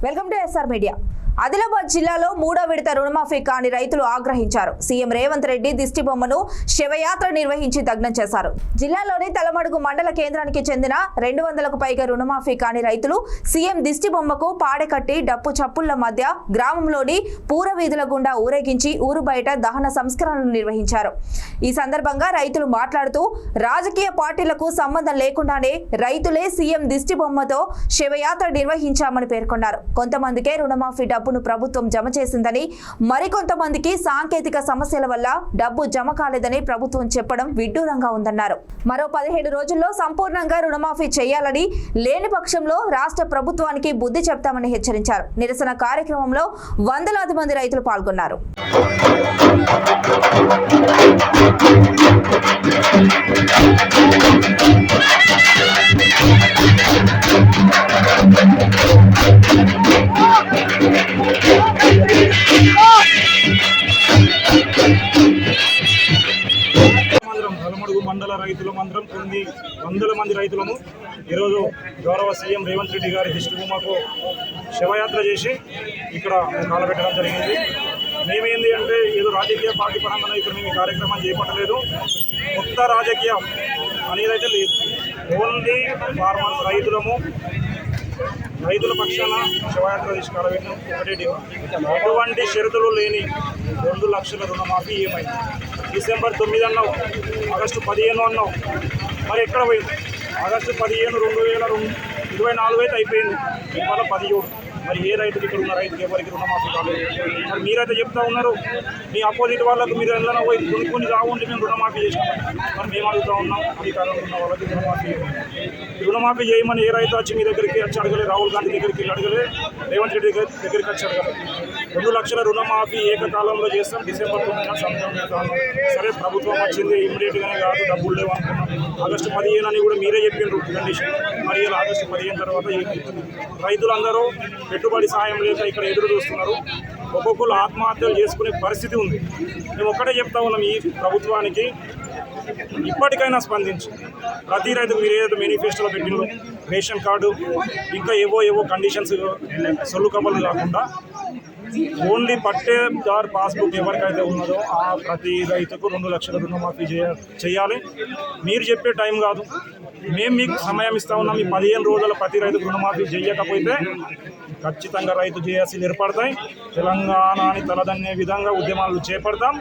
Welcome to SR media. Adilabad జిల్లాలో మూడో విడత రుణమాఫీ కాని రైతులు ఆగ్రహించారు. సీఎం రేవంత్ రెడ్డి దిష్టిబొమ్మను శివయాత్ర నిర్వహించి దగ్నం చేశారు. జిల్లాలోని తలమడుగు మండల కేంద్రానికి చెందిన 200కు పైగా రుణమాఫీ కాని రైతులు సీఎం దిష్టిబొమ్మకు పాడెకట్టి డప్పు చప్పుళ్ల మధ్య గ్రామంలోని పూర వీధుల గుండా ఊరేగించి ఊరు బయట దహన సంస్కరణలు నిర్వహించారు. ఈ సందర్భంగా రైతులు మాట్లాడుతూ రాజకీయ పార్టీలకు సంబంధం లేకుండానే రైతులే సీఎం దిష్టిబొమ్మతో శివయాత్ర నిర్వహించామని పేర్కొన్నారు. కొంతమందికే రుణమాఫీ డబ్బును ప్రభుత్వం జమ చేసిందని, మరికొంతమందికి సాంకేతిక సమస్యల వల్ల డబ్బు జమ కాలేదని ప్రభుత్వం చెప్పడం విడ్డూరంగా ఉందన్నారు. మరో 17 రోజుల్లో సంపూర్ణంగా రుణమాఫీ చేయాలని, లేని పక్షంలో రాష్ట్ర ప్రభుత్వానికి బుద్ధి చెప్తామని హెచ్చరించారు. నిరసన కార్యక్రమంలో వందలాది మంది రైతులు పాల్గొన్నారు. తలమడుగు మండల రైతుల మందరం కొన్ని వందల మంది రైతులను ఈరోజు గౌరవ సీఎం రేవంత్ రెడ్డి గారి దిష్టిబొమ్మకు శివయాత్ర చేసి ఇక్కడ కాలబెట్టడం జరిగింది. మేమేంది అంటే ఏదో రాజకీయ పార్టీ పరంగా ఇక్కడ మేము ఈ కార్యక్రమం చేపట్టలేదు. కొత్త రాజకీయం అనేదైతే లేదు. ఓన్లీ ఫార్మర్స్ రైతుల పక్షాన శివయాత్ర తీసుకెళ్ళబెట్టిన ఒకటే డిమాండ్. ఎటువంటి షరతులు లేని 2 లక్షల రుణమాఫీ ఏమైంది? డిసెంబర్ 9 అన్నావు, ఆగస్టు 15 అన్నావు, మరి ఎక్కడ పోయింది? ఆగస్టు 15 2024 అయితే అయిపోయింది, ఇవాళ 17. మరి ఏ రైతుకి ఇక్కడ ఉన్న రైతుకి ఎవరికి రుణమాఫీ కాలేదు? మరి మీరైతే చెప్తా ఉన్నారు మీ అపోజిట్ వాళ్ళకు మీరు ఎలా పోయి కొన్ని కావుండి మేము రుణమాఫీ చేసినాం. మరి మేము అడుగుతూ ఉన్నాం అధికారంలో ఉన్న వాళ్ళకి రుణమాఫీ చేయమని ఏ రైతు వచ్చి మీ దగ్గరికి వచ్చి అడగలే, రాహుల్ గాంధీ దగ్గరికి వెళ్ళి అడగలే, రేవంత్ రెడ్డి దగ్గరికి వచ్చి అడగలే. 2 లక్షల రుణమాఫీ ఏకకాలంలో చేస్తాం, డిసెంబర్ 9 సంవత్సరం చేస్తాము. సరే ప్రభుత్వం వచ్చింది, ఇమ్మీడియట్గానే కాదు, డబ్బులు లేవు అనుకున్నాం. ఆగస్టు 15 అని కూడా మీరే చెప్పిండ్రు కండిషన్. మరి ఇలా ఆగస్టు 15 తర్వాత రైతులందరూ పెట్టుబడి సాయం లేక ఇక్కడ ఎదురు చూస్తున్నారు. ఒక్కొక్కరు ఆత్మహత్యలు చేసుకునే పరిస్థితి ఉంది. మేము ఒక్కటే చెప్తా ఉన్నాం, ఈ ప్రభుత్వానికి ఇప్పటికైనా స్పందించి ప్రతి రైతుకు మీరు ఏదైతే మేనిఫెస్టోలో పెట్టినో రేషన్ కార్డు ఇంకా ఏవో కండిషన్స్ సొల్లు కబలు కాకుండా ఓన్లీ పట్టేదారు పాస్బుక్ ఎవరికైతే ఉన్నదో ఆ ప్రతి రైతుకు 2 లక్షల రుణమాఫీ చేయాలి. మీరు చెప్పే టైం కాదు, మేము మీకు సమయం ఇస్తా ఉన్నాం. ఈ 15 రోజుల ప్రతి రైతుకు రుణమాఫీ చేయకపోతే ఖచ్చితంగా రైతు చేయాల్సి ఏర్పడతాయి. తెలంగాణని తలదన్నే విధంగా ఉద్యమాలు చేపడతాం.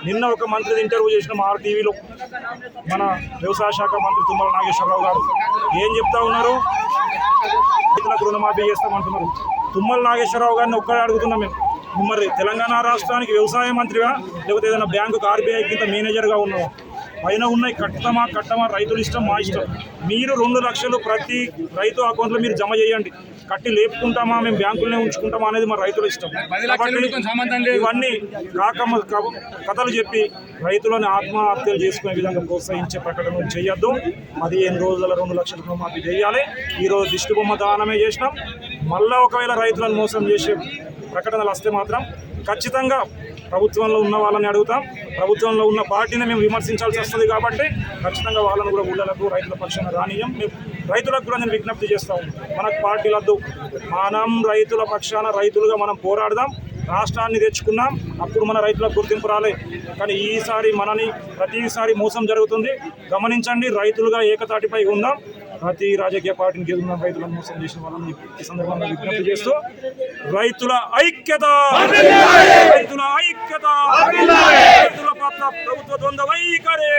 నిన్న ఒక మంత్రి ఇంటర్వ్యూ చేసిన ఆర్టీవీలో మన వ్యవసాయ శాఖ మంత్రి తుమ్మల నాగేశ్వరరావు గారు ఏం చెప్తా ఉన్నారు? రైతులకు రుణమాఫీ చేస్తామంటున్నారు. తుమ్మల నాగేశ్వరరావు గారిని ఒక్కడే అడుగుతున్నాం మేము, మరి తెలంగాణ రాష్ట్రానికి వ్యవసాయ మంత్రిగా లేకపోతే ఏదైనా బ్యాంకు ఆర్బీఐ కింద మేనేజర్గా ఉన్నాం, పైన ఉన్నాయి కట్టమా రైతులు ఇష్టం, మా ఇష్టం. మీరు 2 లక్షలు ప్రతి రైతు అకౌంట్లో మీరు జమ చేయండి. కట్టి లేపుకుంటామా మేము బ్యాంకులనే ఉంచుకుంటామా అనేది మా రైతుల ఇష్టం. కాబట్టి ఇవన్నీ కథలు చెప్పి రైతులను ఆత్మహత్యలు చేసుకునే విధంగా ప్రోత్సహించే ప్రకటనలు చేయొద్దు. 15 రోజుల 2 లక్షల రుణమాఫీ చేయాలి. ఈరోజు దిష్టిబొమ్మ దానమే చేసినాం. మళ్ళీ ఒకవేళ రైతులను మోసం చేసే ప్రకటనలు వస్తే మాత్రం ఖచ్చితంగా ప్రభుత్వంలో ఉన్న వాళ్ళని అడుగుతాం. ప్రభుత్వంలో ఉన్న పార్టీని మేము విమర్శించాల్సి వస్తుంది. కాబట్టి ఖచ్చితంగా వాళ్ళను కూడా ఊళ్ళకు రైతుల పక్షాన రానియం. రైతులకు కూడా నేను విజ్ఞప్తి చేస్తాము, మనకు పార్టీలద్దు, మనం రైతుల పక్షాన రైతులుగా మనం పోరాడదాం. రాష్ట్రాన్ని తెచ్చుకున్నాం, అప్పుడు మన రైతులకు గుర్తింపు రాలే. కానీ ఈసారి ప్రతిసారి మోసం జరుగుతుంది. గమనించండి, రైతులుగా ఏకతాటిపై ఉందాం. ప్రతి రాజకీయ పార్టీకి ఎదురున్న రైతులను మోసం చేసిన వాళ్ళని ఈ సందర్భంగా విజ్ఞప్తి చేస్తూ రైతుల ఐక్యత, రైతుల పట్ల ప్రభుత్వ ద్వంద్వ వైఖరి